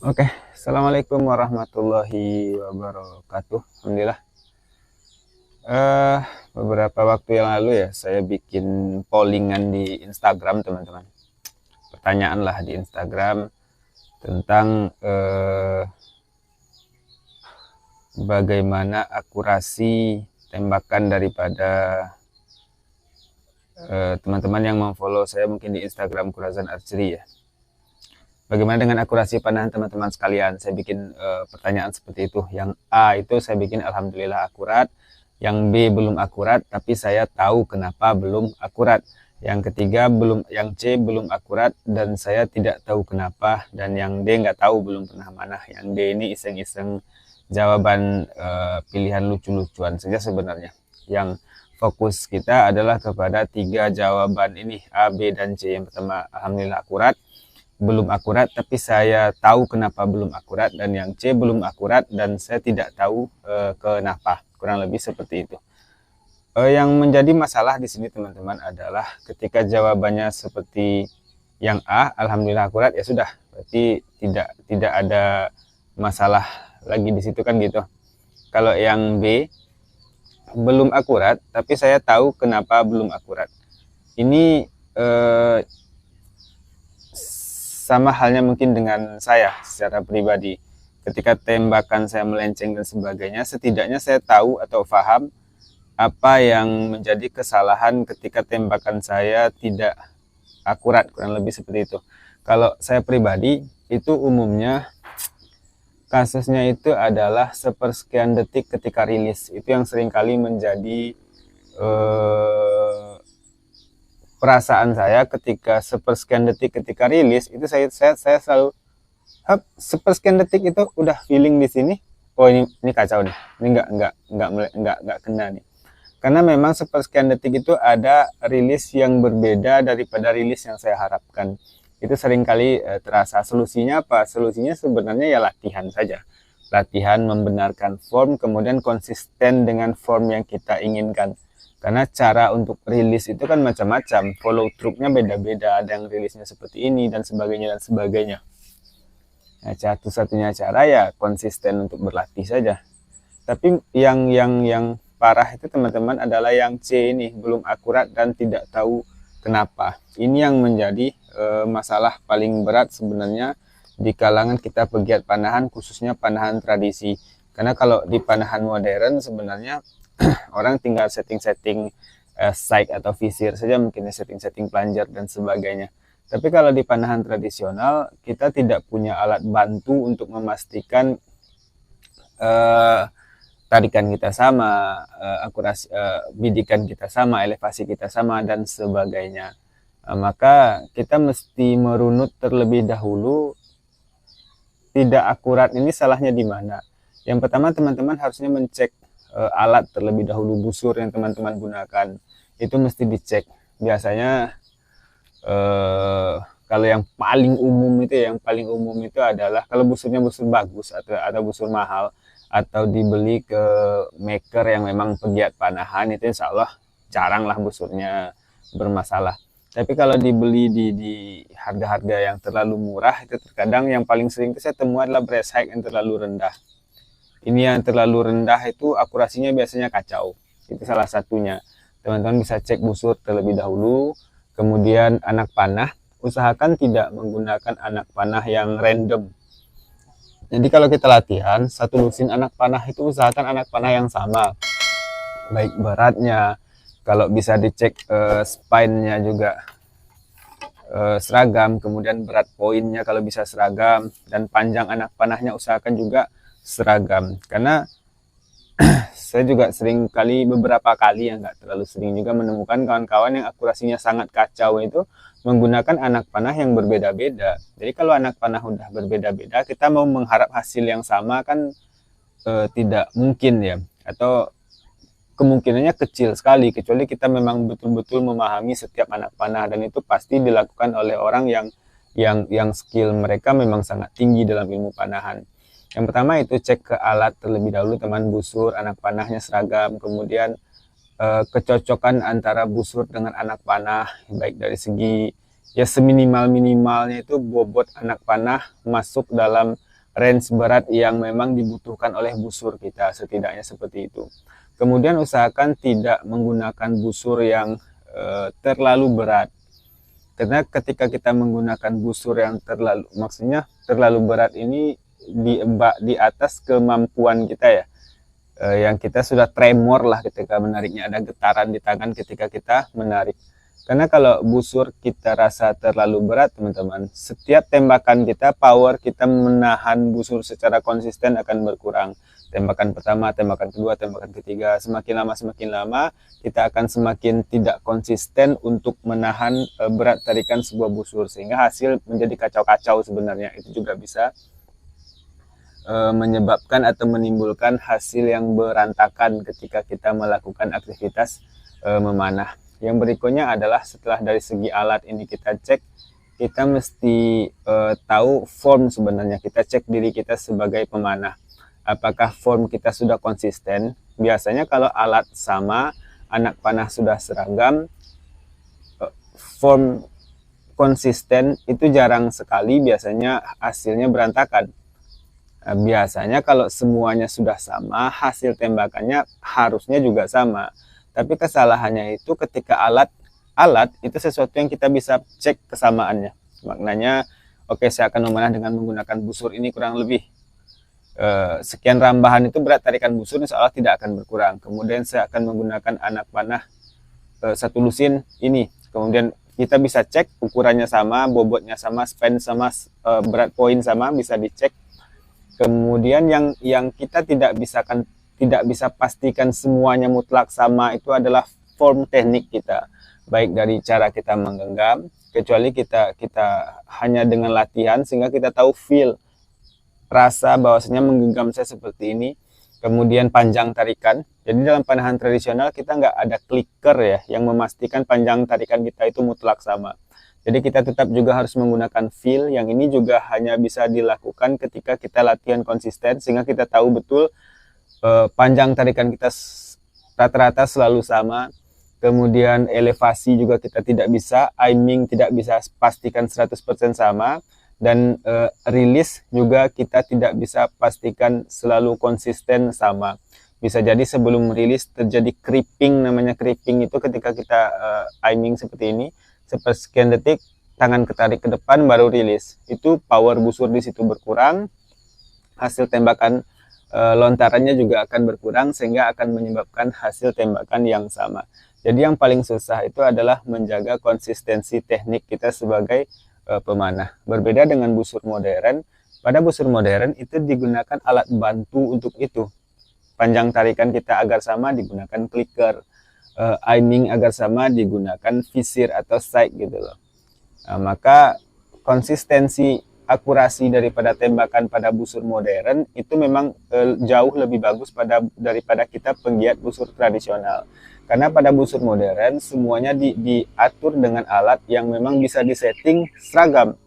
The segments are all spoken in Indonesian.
Oke, Assalamualaikum warahmatullahi wabarakatuh. Alhamdulillah. Eh, Beberapa waktu yang lalu ya, saya bikin pollingan di Instagram, teman-teman. Pertanyaan lah di Instagram tentang bagaimana akurasi tembakan daripada teman-teman yang memfollow saya mungkin di Instagram Kurazan Archery ya. Bagaimana dengan akurasi panahan teman-teman sekalian? Saya bikin pertanyaan seperti itu. Yang A itu saya bikin alhamdulillah akurat. Yang B belum akurat, tapi saya tahu kenapa belum akurat. Yang ketiga belum, yang C belum akurat dan saya tidak tahu kenapa. Dan yang D nggak tahu belum pernah mana. Yang D ini iseng-iseng jawaban pilihan lucu-lucuan saja sebenarnya. Yang fokus kita adalah kepada tiga jawaban ini A, B, dan C. Yang pertama alhamdulillah akurat, belum akurat tapi saya tahu kenapa belum akurat, dan yang C belum akurat dan saya tidak tahu kenapa, kurang lebih seperti itu. Yang menjadi masalah di sini teman-teman adalah ketika jawabannya seperti yang A alhamdulillah akurat, ya sudah, berarti tidak ada masalah lagi di situ kan gitu. Kalau yang B belum akurat tapi saya tahu kenapa belum akurat, ini sama halnya mungkin dengan saya secara pribadi. Ketika tembakan saya melenceng dan sebagainya, setidaknya saya tahu atau paham apa yang menjadi kesalahan ketika tembakan saya tidak akurat, kurang lebih seperti itu. Kalau saya pribadi, itu umumnya kasusnya itu adalah sepersekian detik ketika rilis. Itu yang seringkali menjadi perasaan saya ketika sepersekian detik ketika rilis itu. Saya selalu sepersekian detik itu udah feeling di sini, oh ini kacau nih, ini nggak kena nih, karena memang sepersekian detik itu ada rilis yang berbeda daripada rilis yang saya harapkan. Itu seringkali terasa. Solusinya apa? Solusinya sebenarnya ya latihan saja, latihan membenarkan form, kemudian konsisten dengan form yang kita inginkan. Karena cara untuk rilis itu kan macam-macam, follow through-nya beda-beda, ada yang rilisnya seperti ini dan sebagainya dan sebagainya. Nah, satu-satunya cara ya konsisten untuk berlatih saja. Tapi yang parah itu teman-teman adalah yang C ini, belum akurat dan tidak tahu kenapa. Ini yang menjadi masalah paling berat sebenarnya di kalangan kita pegiat panahan, khususnya panahan tradisi. Karena kalau di panahan modern sebenarnya orang tinggal setting-setting sight atau visir saja, mungkin setting-setting plunger dan sebagainya. Tapi kalau di panahan tradisional kita tidak punya alat bantu untuk memastikan tarikan kita sama, akurasi bidikan kita sama, elevasi kita sama dan sebagainya. Maka kita mesti merunut terlebih dahulu tidak akurat ini salahnya di mana. Yang pertama teman-teman harusnya mencek alat terlebih dahulu. Busur yang teman-teman gunakan itu mesti dicek. Biasanya kalau yang paling umum itu adalah kalau busurnya busur bagus atau ada busur mahal atau dibeli ke maker yang memang pegiat panahan, itu insya Allah jarang lah busurnya bermasalah. Tapi kalau dibeli di harga-harga yang terlalu murah, itu terkadang yang paling sering saya temui adalah brass height yang terlalu rendah. Ini yang terlalu rendah itu akurasinya biasanya kacau. Itu salah satunya. Teman-teman bisa cek busur terlebih dahulu. Kemudian anak panah, usahakan tidak menggunakan anak panah yang random. Jadi kalau kita latihan, satu lusin anak panah itu usahakan anak panah yang sama. Baik beratnya, kalau bisa dicek spine-nya juga seragam, kemudian berat poinnya kalau bisa seragam, dan panjang anak panahnya usahakan juga seragam. Karena saya juga beberapa kali, ya nggak terlalu sering juga, menemukan kawan-kawan yang akurasinya sangat kacau itu menggunakan anak panah yang berbeda-beda. Jadi kalau anak panah udah berbeda-beda, kita mau mengharap hasil yang sama kan tidak mungkin ya, atau kemungkinannya kecil sekali, kecuali kita memang betul-betul memahami setiap anak panah, dan itu pasti dilakukan oleh orang yang skill mereka memang sangat tinggi dalam ilmu panahan. Yang pertama itu cek ke alat terlebih dahulu teman, busur, anak panahnya seragam, kemudian kecocokan antara busur dengan anak panah, baik dari segi ya seminimal-minimalnya itu bobot anak panah masuk dalam range berat yang memang dibutuhkan oleh busur kita, setidaknya seperti itu. Kemudian usahakan tidak menggunakan busur yang terlalu berat, karena ketika kita menggunakan busur yang terlalu berat ini di atas kemampuan kita ya, yang kita sudah tremor lah ketika menariknya, ada getaran di tangan ketika kita menarik. Karena kalau busur kita rasa terlalu berat teman-teman, setiap tembakan kita, power kita menahan busur secara konsisten akan berkurang. Tembakan pertama, tembakan kedua, tembakan ketiga, semakin lama kita akan semakin tidak konsisten untuk menahan berat tarikan sebuah busur, sehingga hasil menjadi kacau-kacau sebenarnya. Itu juga bisa menyebabkan atau menimbulkan hasil yang berantakan ketika kita melakukan aktivitas memanah. Yang berikutnya adalah setelah dari segi alat ini kita cek, kita mesti tahu form sebenarnya. Kita cek diri kita sebagai pemanah, apakah form kita sudah konsisten. Biasanya kalau alat sama, anak panah sudah seragam, form konsisten itu jarang sekali, biasanya hasilnya berantakan. Biasanya kalau semuanya sudah sama, hasil tembakannya harusnya juga sama. Tapi kesalahannya itu ketika alat itu sesuatu yang kita bisa cek kesamaannya. Maknanya, oke, saya akan memanah dengan menggunakan busur ini kurang lebih sekian rambahan, itu berat tarikan busur insya Allah tidak akan berkurang. Kemudian saya akan menggunakan anak panah 1 lusin ini. Kemudian kita bisa cek ukurannya sama, bobotnya sama, span sama, berat poin sama, bisa dicek. Kemudian yang kita tidak bisa pastikan semuanya mutlak sama itu adalah form teknik kita, baik dari cara kita menggenggam, kecuali kita hanya dengan latihan sehingga kita tahu feel, rasa bahwasanya menggenggam saya seperti ini. Kemudian panjang tarikan, jadi dalam panahan tradisional kita nggak ada clicker ya yang memastikan panjang tarikan kita itu mutlak sama. Jadi kita tetap juga harus menggunakan feel, yang ini juga hanya bisa dilakukan ketika kita latihan konsisten, sehingga kita tahu betul panjang tarikan kita rata-rata selalu sama. Kemudian elevasi juga kita tidak bisa, aiming tidak bisa pastikan 100% sama. Dan rilis juga kita tidak bisa pastikan selalu konsisten sama. Bisa jadi sebelum rilis terjadi creeping, namanya creeping itu ketika kita aiming seperti ini, sepersekian detik tangan ketarik ke depan baru rilis, itu power busur di situ berkurang, hasil tembakan lontarannya juga akan berkurang, sehingga akan menyebabkan hasil tembakan yang sama. Jadi yang paling susah itu adalah menjaga konsistensi teknik kita sebagai pemanah. Berbeda dengan busur modern, pada busur modern itu digunakan alat bantu untuk itu. Panjang tarikan kita agar sama digunakan clicker, aiming agar sama digunakan visir atau sight gitu loh. Nah, maka konsistensi akurasi daripada tembakan pada busur modern itu memang jauh lebih bagus daripada kita penggiat busur tradisional. Karena pada busur modern semuanya diatur dengan alat yang memang bisa disetting seragam.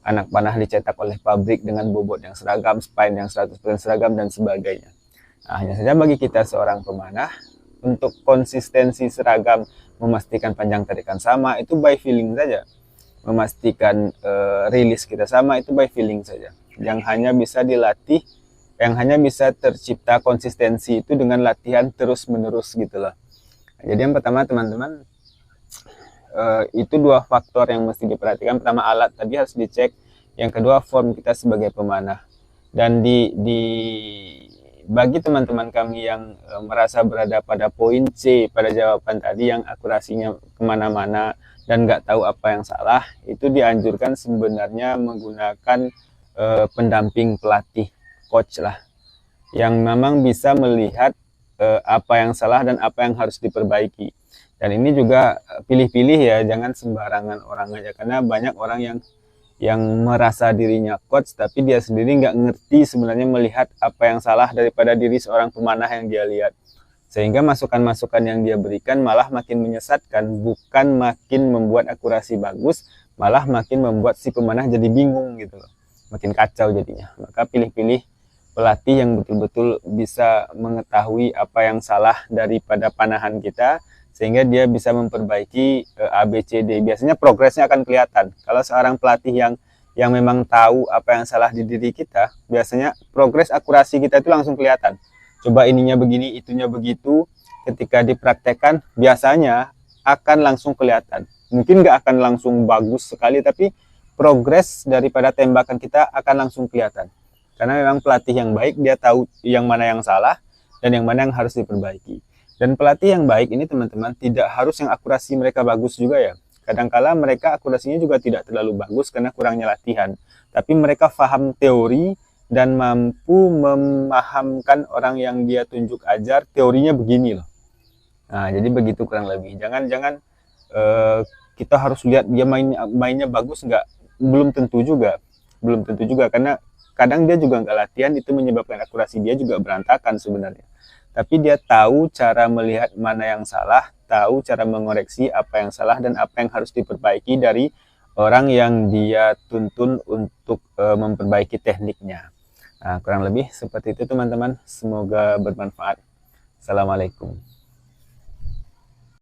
Anak panah dicetak oleh pabrik dengan bobot yang seragam, spine yang 100% seragam dan sebagainya. Nah, hanya saja bagi kita seorang pemanah, untuk konsistensi seragam, memastikan panjang tarikan sama, itu by feeling saja. Memastikan rilis kita sama, itu by feeling saja. Yang hanya bisa dilatih, yang hanya bisa tercipta konsistensi itu dengan latihan terus-menerus gitu loh. Jadi yang pertama teman-teman, itu 2 faktor yang mesti diperhatikan. Pertama, alat tadi harus dicek. Yang kedua, form kita sebagai pemanah. Dan bagi teman-teman kami yang merasa berada pada poin C pada jawaban tadi, yang akurasinya kemana-mana dan nggak tahu apa yang salah, itu dianjurkan sebenarnya menggunakan pendamping pelatih, coach lah, yang memang bisa melihat apa yang salah dan apa yang harus diperbaiki. Dan ini juga pilih-pilih ya, jangan sembarangan orang aja, karena banyak orang yang merasa dirinya coach tapi dia sendiri nggak ngerti sebenarnya melihat apa yang salah daripada diri seorang pemanah yang dia lihat, sehingga masukan-masukan yang dia berikan malah makin menyesatkan, bukan makin membuat akurasi bagus, malah makin membuat si pemanah jadi bingung gitu loh, makin kacau jadinya. Maka pilih-pilih pelatih yang betul-betul bisa mengetahui apa yang salah daripada panahan kita, sehingga dia bisa memperbaiki ABCD. Biasanya progresnya akan kelihatan. Kalau seorang pelatih yang memang tahu apa yang salah di diri kita, biasanya progres akurasi kita itu langsung kelihatan. Coba ininya begini, itunya begitu, ketika dipraktekkan biasanya akan langsung kelihatan. Mungkin nggak akan langsung bagus sekali, tapi progres daripada tembakan kita akan langsung kelihatan. Karena memang pelatih yang baik, dia tahu yang mana yang salah dan yang mana yang harus diperbaiki. Dan pelatih yang baik ini teman-teman tidak harus yang akurasi mereka bagus juga ya. Kadangkala mereka akurasinya juga tidak terlalu bagus karena kurangnya latihan. Tapi mereka paham teori dan mampu memahamkan orang yang dia tunjuk ajar teorinya begini loh. Nah, jadi begitu kurang lebih. Jangan kita harus lihat dia mainnya bagus nggak, belum tentu juga. Belum tentu juga karena kadang dia juga nggak latihan, itu menyebabkan akurasi dia juga berantakan sebenarnya. Tapi dia tahu cara melihat mana yang salah, tahu cara mengoreksi apa yang salah dan apa yang harus diperbaiki dari orang yang dia tuntun untuk memperbaiki tekniknya. Nah, kurang lebih seperti itu teman-teman. Semoga bermanfaat. Assalamualaikum.